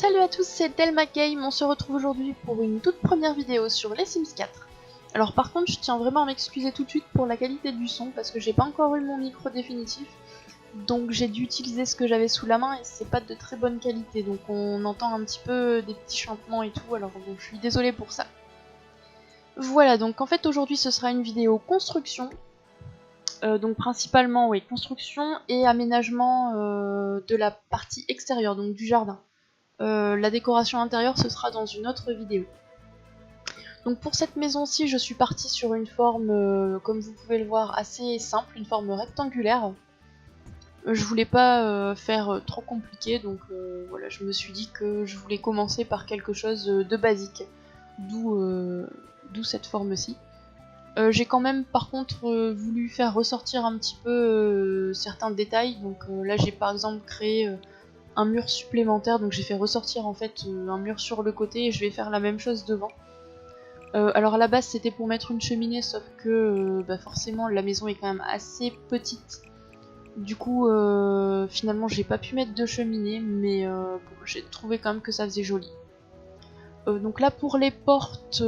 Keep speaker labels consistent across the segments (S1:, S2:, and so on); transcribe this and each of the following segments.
S1: Salut à tous, c'est Delma Game, on se retrouve aujourd'hui pour une toute première vidéo sur les Sims 4. Alors par contre, je tiens vraiment à m'excuser tout de suite pour la qualité du son parce que j'ai pas encore eu mon micro définitif. Donc j'ai dû utiliser ce que j'avais sous la main et c'est pas de très bonne qualité. Donc on entend un petit peu des petits chantements et tout, alors bon, je suis désolée pour ça. Voilà, donc en fait aujourd'hui ce sera une vidéo construction. Donc principalement oui, construction et aménagement de la partie extérieure, donc du jardin. La décoration intérieure ce sera dans une autre vidéo. Donc pour cette maison-ci, je suis partie sur une forme, comme vous pouvez le voir, assez simple, une forme rectangulaire. Je voulais pas faire trop compliqué, donc voilà, je me suis dit que je voulais commencer par quelque chose de basique, d'où cette forme-ci. J'ai quand même par contre voulu faire ressortir un petit peu certains détails, donc là j'ai par exemple créé un mur supplémentaire, donc j'ai fait ressortir en fait un mur sur le côté et je vais faire la même chose devant. Alors à la base c'était pour mettre une cheminée, sauf que forcément la maison est quand même assez petite. Du coup finalement j'ai pas pu mettre de cheminée, mais bon, j'ai trouvé quand même que ça faisait joli. Donc là pour les portes,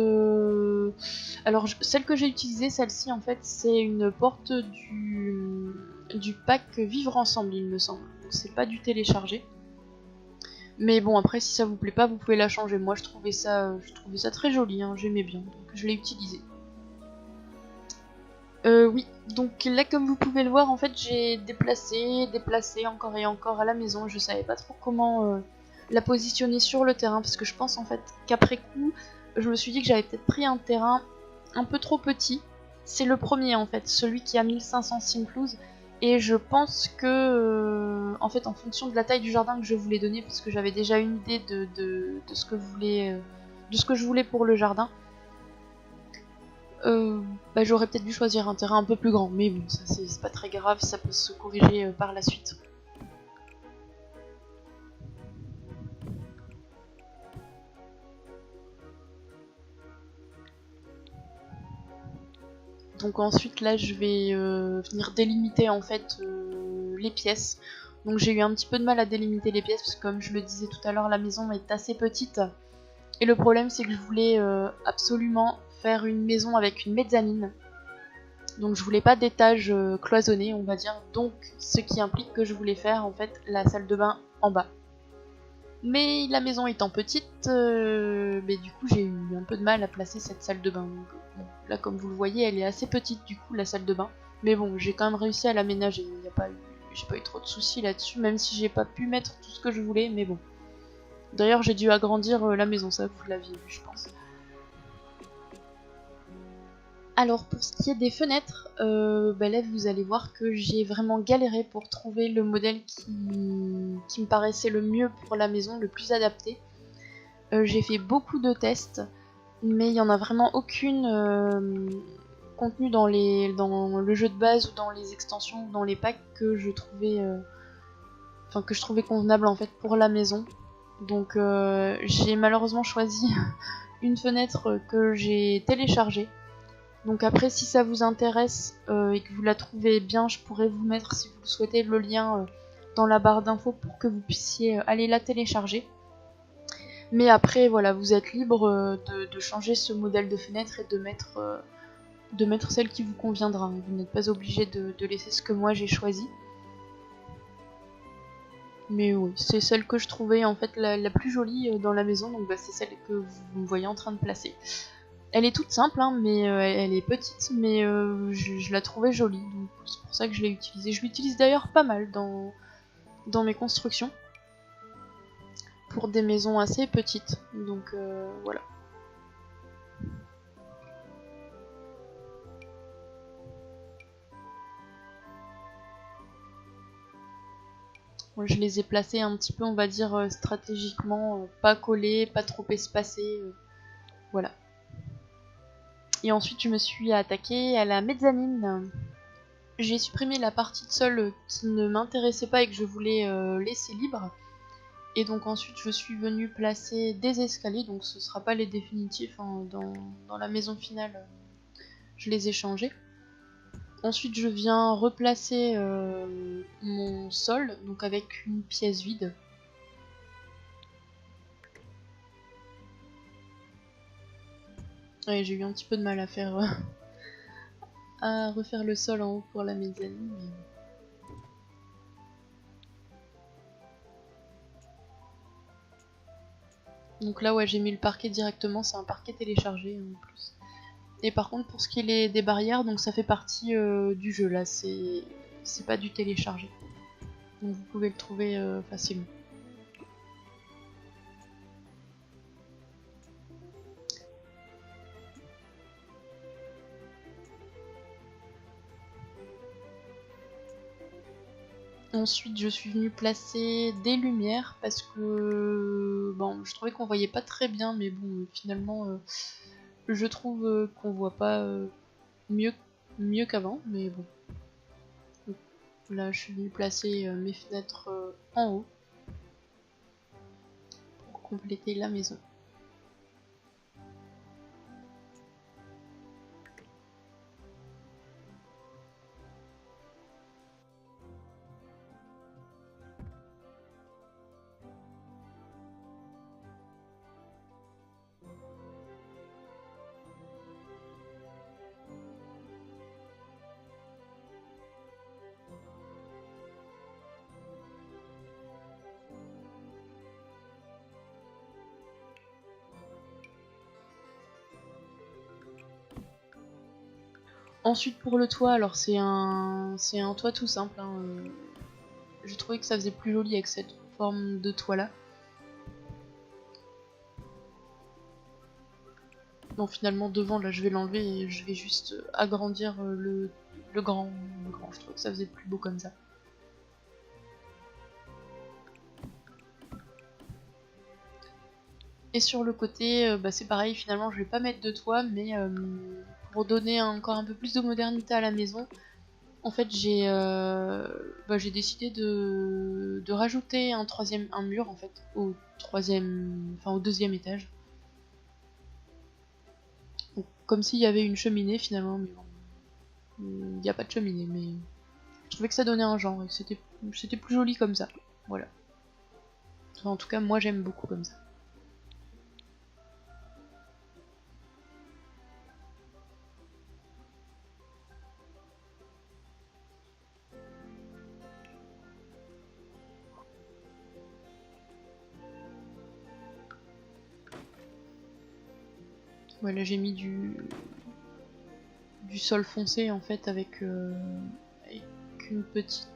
S1: alors celle que j'ai utilisée, celle-ci en fait c'est une porte du pack Vivre Ensemble il me semble, donc c'est pas du téléchargé. Mais bon, après, si ça vous plaît pas, vous pouvez la changer. Moi, je trouvais ça très joli, hein, j'aimais bien, donc je l'ai utilisé. Oui, donc là, comme vous pouvez le voir, en fait, j'ai déplacé encore et encore à la maison. Je savais pas trop comment la positionner sur le terrain, parce que je pense en fait qu'après coup, je me suis dit que j'avais peut-être pris un terrain un peu trop petit. C'est le premier en fait, celui qui a 1500 Simclouz. Et je pense que, en fait, en fonction de la taille du jardin que je voulais donner, parce que j'avais déjà une idée de ce que je voulais pour le jardin, j'aurais peut-être dû choisir un terrain un peu plus grand. Mais bon, ça c'est pas très grave, ça peut se corriger par la suite. Donc ensuite là je vais venir délimiter en fait les pièces. Donc j'ai eu un petit peu de mal à délimiter les pièces parce que comme je le disais tout à l'heure, la maison est assez petite. Et le problème c'est que je voulais absolument faire une maison avec une mezzanine. Donc je voulais pas d'étage cloisonné on va dire. Donc ce qui implique que je voulais faire en fait la salle de bain en bas. Mais la maison étant petite, mais du coup j'ai eu un peu de mal à placer cette salle de bain. Donc, bon, là comme vous le voyez, elle est assez petite du coup la salle de bain. Mais bon, j'ai quand même réussi à l'aménager. J'ai pas eu trop de soucis là-dessus, même si j'ai pas pu mettre tout ce que je voulais. Mais bon. D'ailleurs j'ai dû agrandir la maison, ça vous l'aviez vu je pense. Alors pour ce qui est des fenêtres, là vous allez voir que j'ai vraiment galéré pour trouver le modèle qui me paraissait le mieux pour la maison, le plus adapté. J'ai fait beaucoup de tests, mais il n'y en a vraiment aucune contenue dans le jeu de base ou dans les extensions ou dans les packs que je trouvais convenable en fait pour la maison. Donc j'ai malheureusement choisi une fenêtre que j'ai téléchargée. Donc après si ça vous intéresse et que vous la trouvez bien, je pourrais vous mettre si vous le souhaitez le lien dans la barre d'infos pour que vous puissiez aller la télécharger. Mais après, voilà, vous êtes libre de changer ce modèle de fenêtre et de mettre celle qui vous conviendra. Vous n'êtes pas obligé de laisser ce que moi j'ai choisi. Mais oui, c'est celle que je trouvais en fait la plus jolie dans la maison, donc c'est celle que vous me voyez en train de placer. Elle est toute simple, hein, mais elle est petite, mais je la trouvais jolie, donc c'est pour ça que je l'ai utilisée. Je l'utilise d'ailleurs pas mal dans mes constructions. Pour des maisons assez petites, donc voilà. Moi, je les ai placés un petit peu, on va dire, stratégiquement, pas collés, pas trop espacés, voilà. Et ensuite, je me suis attaquée à la mezzanine. J'ai supprimé la partie de sol qui ne m'intéressait pas et que je voulais laisser libre. Et donc ensuite, je suis venue placer des escaliers, donc ce sera pas les définitifs, hein, dans la maison finale, je les ai changés. Ensuite, je viens replacer mon sol, donc avec une pièce vide. Ouais, j'ai eu un petit peu de mal à faire à refaire le sol en haut pour la mezzanine. Mais... Donc là, ouais, j'ai mis le parquet directement, c'est un parquet téléchargé en plus. Et par contre, pour ce qui est des barrières, donc ça fait partie du jeu là, c'est pas du téléchargé. Donc vous pouvez le trouver facilement. Ensuite, je suis venue placer des lumières parce que bon, je trouvais qu'on voyait pas très bien, mais bon, finalement, je trouve qu'on voit pas mieux qu'avant, mais bon. Donc, là, je suis venue placer mes fenêtres en haut pour compléter la maison. Ensuite pour le toit, alors c'est un toit tout simple. Hein, j'ai trouvé que ça faisait plus joli avec cette forme de toit là. Non, finalement devant là je vais l'enlever et je vais juste agrandir le grand. Je trouve que ça faisait plus beau comme ça. Et sur le côté, bah, c'est pareil, finalement je vais pas mettre de toit, mais pour donner encore un peu plus de modernité à la maison, en fait j'ai décidé de rajouter un mur en fait au deuxième étage. Donc, comme s'il y avait une cheminée finalement, mais bon, il n'y a pas de cheminée, mais je trouvais que ça donnait un genre et que c'était plus joli comme ça. Voilà. Enfin, en tout cas moi j'aime beaucoup comme ça. Voilà, j'ai mis du sol foncé en fait avec une petite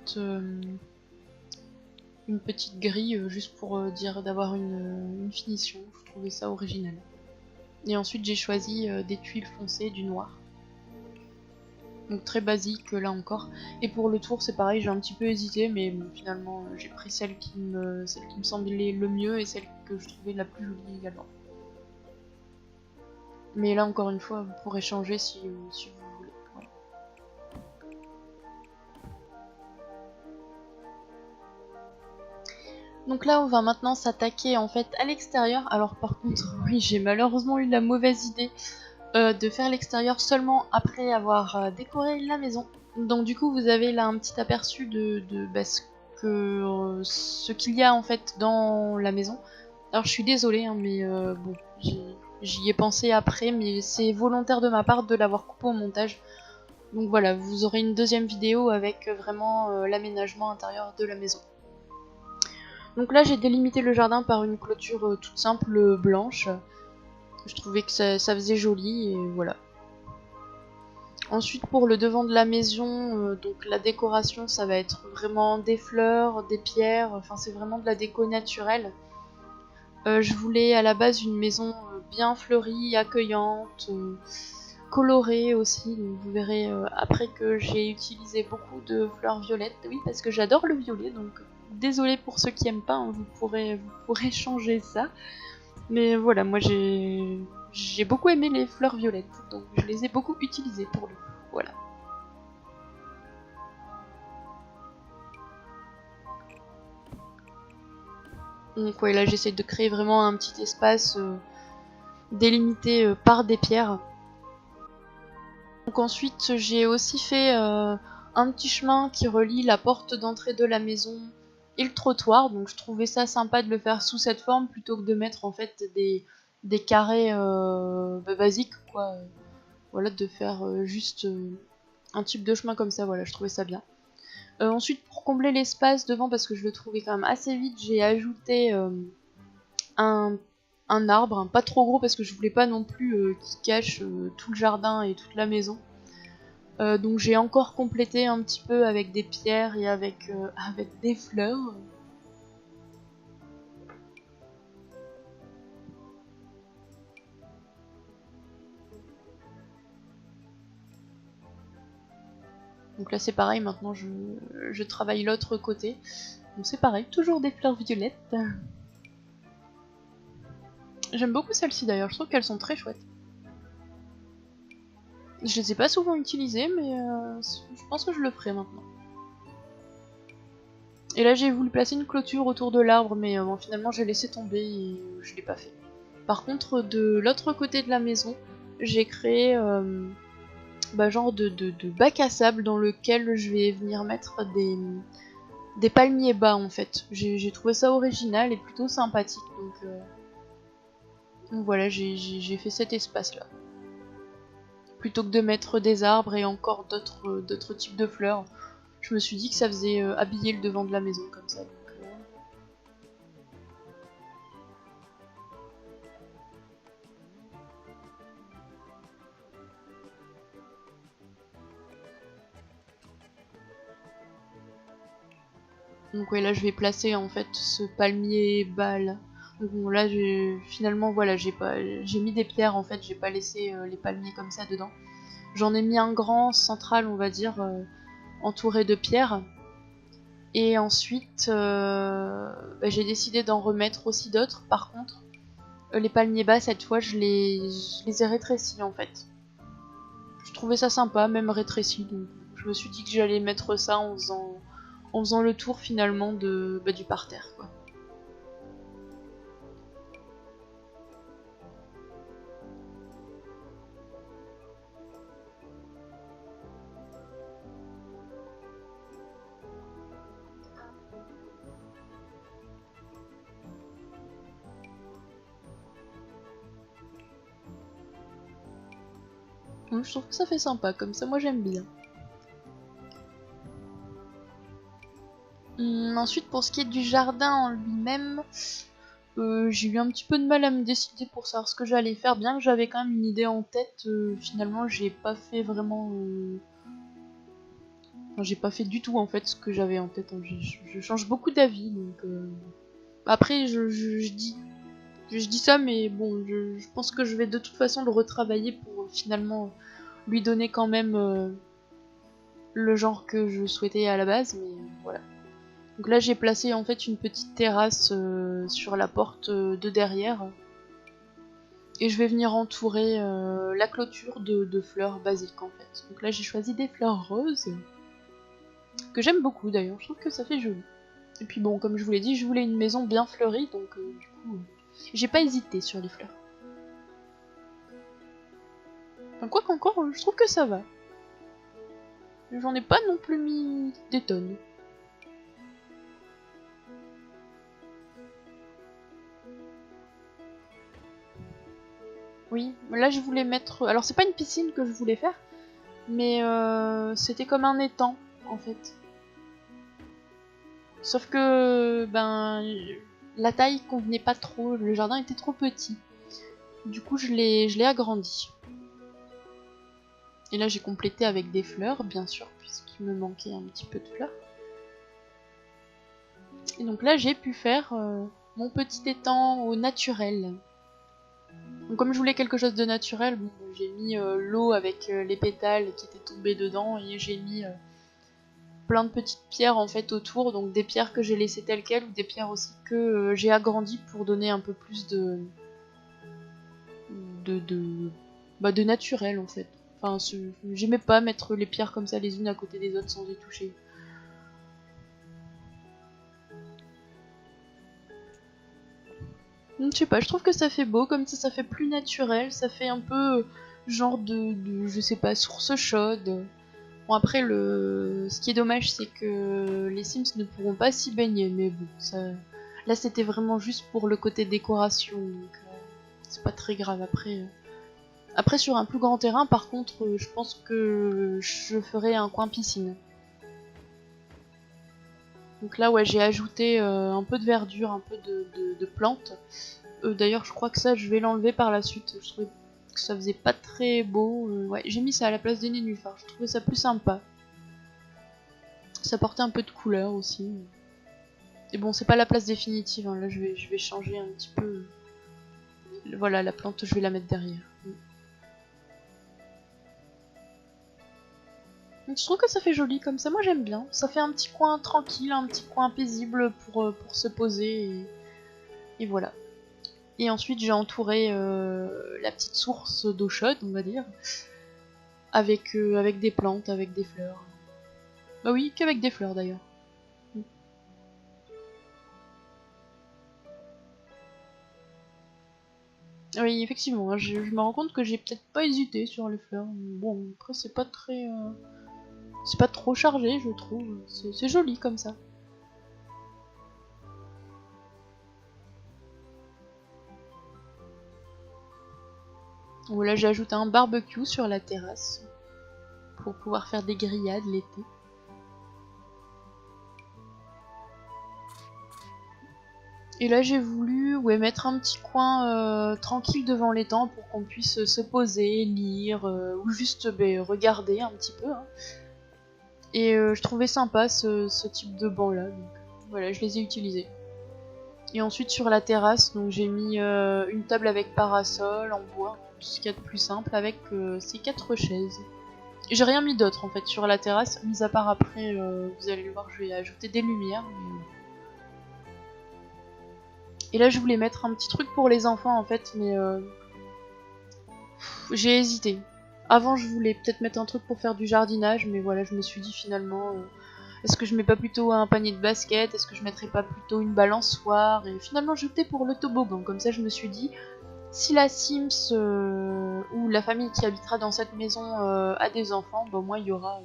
S1: grille juste pour dire d'avoir une finition. Je trouvais ça original. Et ensuite j'ai choisi des tuiles foncées, du noir. Donc très basique là encore. Et pour le tour c'est pareil, j'ai un petit peu hésité, mais bon, finalement j'ai pris celle qui me semblait le mieux et celle que je trouvais la plus jolie également. Mais là encore une fois vous pourrez changer si vous voulez. Voilà. Donc là on va maintenant s'attaquer en fait à l'extérieur. Alors par contre oui, j'ai malheureusement eu la mauvaise idée de faire l'extérieur seulement après avoir décoré la maison. Donc du coup vous avez là un petit aperçu de ce qu'il y a en fait dans la maison. Alors je suis désolée hein, mais bon j'y ai pensé après, mais c'est volontaire de ma part de l'avoir coupé au montage. Donc voilà, vous aurez une deuxième vidéo avec vraiment l'aménagement intérieur de la maison. Donc là j'ai délimité le jardin par une clôture toute simple blanche. Je trouvais que ça faisait joli et voilà. Ensuite pour le devant de la maison, donc la décoration ça va être vraiment des fleurs, des pierres, enfin c'est vraiment de la déco naturelle. Je voulais à la base une maison bien fleurie, accueillante, colorée aussi, donc vous verrez après que j'ai utilisé beaucoup de fleurs violettes, oui parce que j'adore le violet, donc désolée pour ceux qui aiment pas, hein, vous pourrez changer ça. Mais voilà, moi j'ai beaucoup aimé les fleurs violettes, donc je les ai beaucoup utilisées pour le coup. Voilà. Donc ouais, là j'essaie de créer vraiment un petit espace délimité par des pierres. Donc ensuite j'ai aussi fait un petit chemin qui relie la porte d'entrée de la maison et le trottoir. Donc je trouvais ça sympa de le faire sous cette forme plutôt que de mettre en fait des carrés basiques, quoi. Voilà, de faire juste un type de chemin comme ça, voilà, je trouvais ça bien. Ensuite, pour combler l'espace devant, parce que je le trouvais quand même assez vide, j'ai ajouté un arbre, pas trop gros parce que je voulais pas non plus qu'il cache tout le jardin et toute la maison. Donc j'ai encore complété un petit peu avec des pierres et avec des fleurs. Donc là c'est pareil, maintenant je travaille l'autre côté. Donc c'est pareil, toujours des fleurs violettes. J'aime beaucoup celles-ci d'ailleurs, je trouve qu'elles sont très chouettes. Je les ai pas souvent utilisées, mais je pense que je le ferai maintenant. Et là j'ai voulu placer une clôture autour de l'arbre, mais bon, finalement j'ai laissé tomber et je l'ai pas fait. Par contre, de l'autre côté de la maison, j'ai créé genre de bac à sable dans lequel je vais venir mettre des palmiers bas en fait. J'ai trouvé ça original et plutôt sympathique, donc voilà, j'ai fait cet espace là. Plutôt que de mettre des arbres et encore d'autres types de fleurs, je me suis dit que ça faisait habiller le devant de la maison comme ça. Donc ouais, là je vais placer en fait ce palmier bas là. Donc bon, là finalement voilà, j'ai mis des pierres en fait, j'ai pas laissé les palmiers comme ça dedans. J'en ai mis un grand central, on va dire, entouré de pierres. Et ensuite j'ai décidé d'en remettre aussi d'autres. Par contre, les palmiers bas cette fois je les ai rétrécis en fait. Je trouvais ça sympa, même rétréci, donc je me suis dit que j'allais mettre ça en faisant le tour finalement du parterre, quoi. Donc, je trouve que ça fait sympa, comme ça moi j'aime bien. Ensuite pour ce qui est du jardin en lui-même, j'ai eu un petit peu de mal à me décider pour savoir ce que j'allais faire, bien que j'avais quand même une idée en tête, finalement j'ai pas fait vraiment... Enfin, j'ai pas fait du tout en fait ce que j'avais en tête, hein. Je change beaucoup d'avis, donc... Après je dis ça, mais bon, je pense que je vais de toute façon le retravailler pour finalement lui donner quand même le genre que je souhaitais à la base, mais voilà. Donc là j'ai placé en fait une petite terrasse sur la porte de derrière. Et je vais venir entourer la clôture de fleurs basiques en fait. Donc là j'ai choisi des fleurs roses, que j'aime beaucoup d'ailleurs, je trouve que ça fait joli. Et puis bon, comme je vous l'ai dit, je voulais une maison bien fleurie, donc du coup, j'ai pas hésité sur les fleurs. Enfin quoi qu'encore, je trouve que ça va. J'en ai pas non plus mis des tonnes. Oui, là je voulais mettre... Alors c'est pas une piscine que je voulais faire, mais c'était comme un étang en fait. Sauf que la taille convenait pas trop, le jardin était trop petit. Du coup je l'ai agrandi. Et là j'ai complété avec des fleurs, bien sûr, puisqu'il me manquait un petit peu de fleurs. Et donc là j'ai pu faire mon petit étang au naturel. Donc comme je voulais quelque chose de naturel, bon, j'ai mis l'eau avec les pétales qui étaient tombés dedans, et j'ai mis plein de petites pierres en fait autour, donc des pierres que j'ai laissées telles quelles, ou des pierres aussi que j'ai agrandies pour donner un peu plus de naturel en fait. Enfin, j'aimais pas mettre les pierres comme ça les unes à côté des autres sans y toucher. Je sais pas, je trouve que ça fait beau, comme ça fait plus naturel, ça fait un peu genre je sais pas, source chaude. Bon après, ce qui est dommage c'est que les Sims ne pourront pas s'y baigner, mais bon, ça... Là c'était vraiment juste pour le côté décoration, donc c'est pas très grave. Après sur un plus grand terrain, par contre, je pense que je ferai un coin piscine. Donc là, ouais, j'ai ajouté un peu de verdure, un peu de plantes. D'ailleurs, je crois que ça, je vais l'enlever par la suite. Je trouvais que ça faisait pas très beau. Ouais, j'ai mis ça à la place des nénuphars. Je trouvais ça plus sympa. Ça portait un peu de couleur aussi. Et bon, c'est pas la place définitive. Hein. Là, je vais changer un petit peu. Voilà, la plante, je vais la mettre derrière. Donc, je trouve que ça fait joli comme ça. Moi, j'aime bien. Ça fait un petit coin tranquille, un petit coin paisible pour se poser. Et voilà. Et ensuite, j'ai entouré la petite source d'eau chaude, on va dire, avec des plantes, avec des fleurs. Bah oui, qu'avec des fleurs d'ailleurs. Oui, effectivement, hein, je me rends compte que j'ai peut-être pas hésité sur les fleurs. Bon, après, c'est pas très. C'est pas trop chargé, je trouve. C'est joli comme ça. Voilà, j'ai ajouté un barbecue sur la terrasse pour pouvoir faire des grillades l'été. Et là j'ai voulu mettre un petit coin tranquille devant l'étang pour qu'on puisse se poser, lire ou juste regarder un petit peu. Hein. Et je trouvais sympa ce type de banc là, donc voilà, je les ai utilisés. Et ensuite sur la terrasse, donc j'ai mis une table avec parasol en bois, tout ce qu'il y a de plus simple, avec ces 4 chaises. J'ai rien mis d'autre en fait sur la terrasse, mis à part après, vous allez le voir, je vais ajouter des lumières. Et là je voulais mettre un petit truc pour les enfants en fait, mais j'ai hésité. Avant je voulais peut-être mettre un truc pour faire du jardinage, mais voilà, je me suis dit finalement, est-ce que je mets pas plutôt un panier de basket? Est-ce que je mettrais pas plutôt une balançoire? Et finalement j'ai opté pour le toboggan, comme ça je me suis dit, si la Sims ou la famille qui habitera dans cette maison a des enfants, bah, au moins il y aura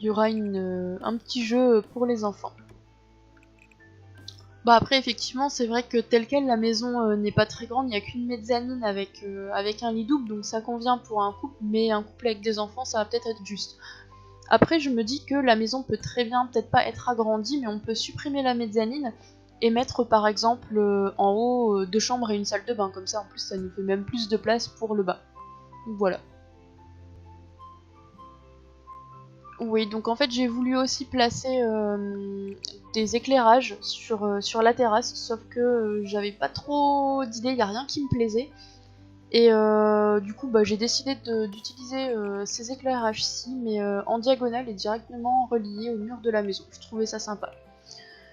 S1: un petit jeu pour les enfants. Bah après effectivement c'est vrai que tel quel la maison n'est pas très grande, il n'y a qu'une mezzanine avec un lit double, donc ça convient pour un couple, mais un couple avec des enfants ça va peut-être être juste. Après je me dis que la maison peut très bien peut-être pas être agrandie, mais on peut supprimer la mezzanine et mettre par exemple en haut 2 chambres et une salle de bain, comme ça en plus ça nous fait même plus de place pour le bas. Donc voilà. Oui, donc en fait j'ai voulu aussi placer des éclairages sur la terrasse, sauf que j'avais pas trop d'idées, y a rien qui me plaisait. Et du coup bah, j'ai décidé d'utiliser ces éclairages-ci, mais en diagonale et directement reliés au mur de la maison. Je trouvais ça sympa.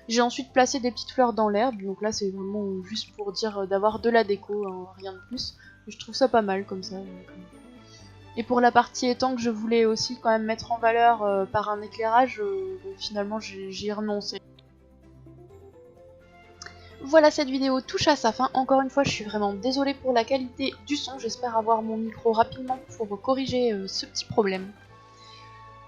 S1: J'ai ensuite placé des petites fleurs dans l'herbe, donc là c'est vraiment juste pour dire d'avoir de la déco, hein, rien de plus. Je trouve ça pas mal comme ça. Et pour la partie étang que je voulais aussi quand même mettre en valeur par un éclairage, finalement j'ai renoncé. Voilà, cette vidéo touche à sa fin. Encore une fois, je suis vraiment désolée pour la qualité du son. J'espère avoir mon micro rapidement pour corriger ce petit problème.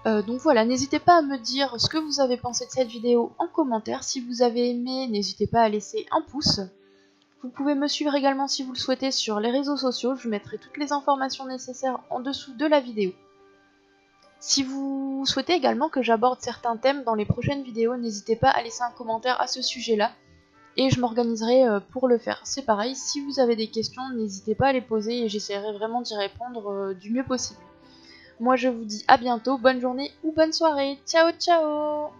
S1: Donc voilà, n'hésitez pas à me dire ce que vous avez pensé de cette vidéo en commentaire. Si vous avez aimé, n'hésitez pas à laisser un pouce. Vous pouvez me suivre également si vous le souhaitez sur les réseaux sociaux. Je mettrai toutes les informations nécessaires en dessous de la vidéo. Si vous souhaitez également que j'aborde certains thèmes dans les prochaines vidéos, n'hésitez pas à laisser un commentaire à ce sujet-là. Et je m'organiserai pour le faire. C'est pareil, si vous avez des questions, n'hésitez pas à les poser et j'essaierai vraiment d'y répondre du mieux possible. Moi je vous dis à bientôt, bonne journée ou bonne soirée. Ciao ciao!